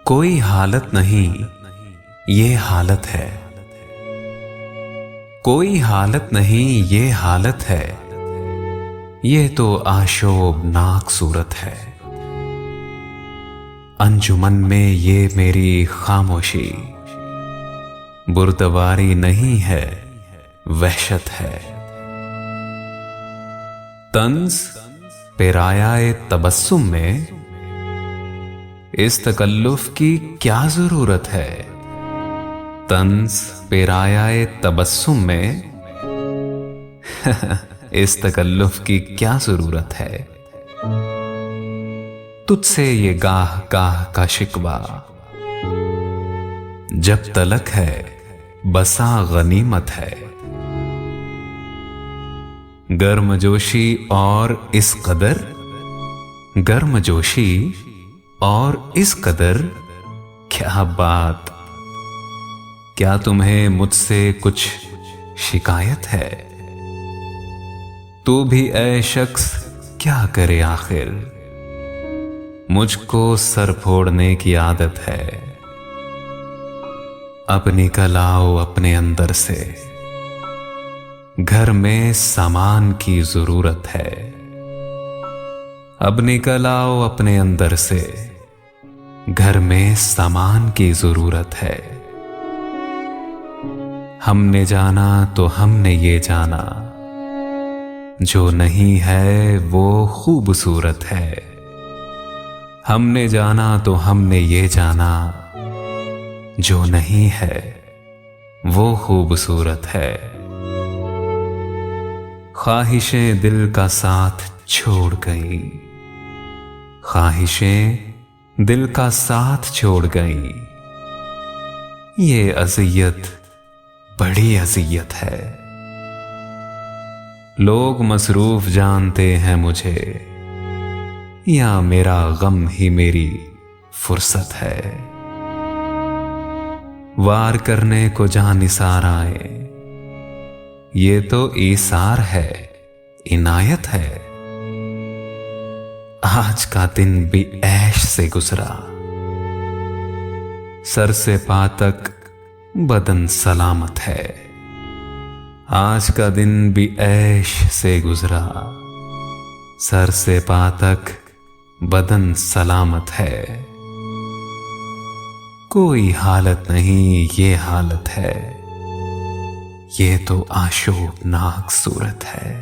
कोई हालत नहीं, ये हालत है। कोई हालत नहीं, ये हालत है। ये तो आशोभनाक सूरत है। अंजुमन में ये मेरी खामोशी बुर्दबारी नहीं है, वहशत है। तंज पेराया तबस्सुम में इस तकल्लुफ की क्या जरूरत है। तंज पेराया तबस्सुम में इस तकल्लुफ की क्या जरूरत है। तुझसे ये गाह गाह का शिकवा जब तलक है, बसा गनीमत है। गर्मजोशी और इस कदर, गर्मजोशी और इस कदर, क्या बात। क्या तुम्हें मुझसे कुछ शिकायत है। तू भी ऐ शख्स क्या करे आखिर, मुझको सर फोड़ने की आदत है। अब निकल आओ अपने अंदर से, घर में सामान की जरूरत है। अब निकल आओ अपने अंदर से, घर में सामान की जरूरत है। हमने जाना तो हमने ये जाना, जो नहीं है वो खूबसूरत है। हमने जाना तो हमने ये जाना, जो नहीं है वो खूबसूरत है। ख्वाहिशें दिल का साथ छोड़ गई, ख्वाहिशें दिल का साथ छोड़ गई। ये अज़ियत बड़ी अज़ियत है। लोग मसरूफ जानते हैं मुझे, या मेरा गम ही मेरी फुर्सत है। वार करने को जहां निसार आए, ये तो ईसार है, इनायत है। आज का दिन भी ऐश से गुजरा, सर से पा तक बदन सलामत है। आज का दिन भी ऐश से गुजरा, सर से पा तक बदन सलामत है। कोई हालत नहीं, ये हालत है। ये तो आशोभनाक सूरत है।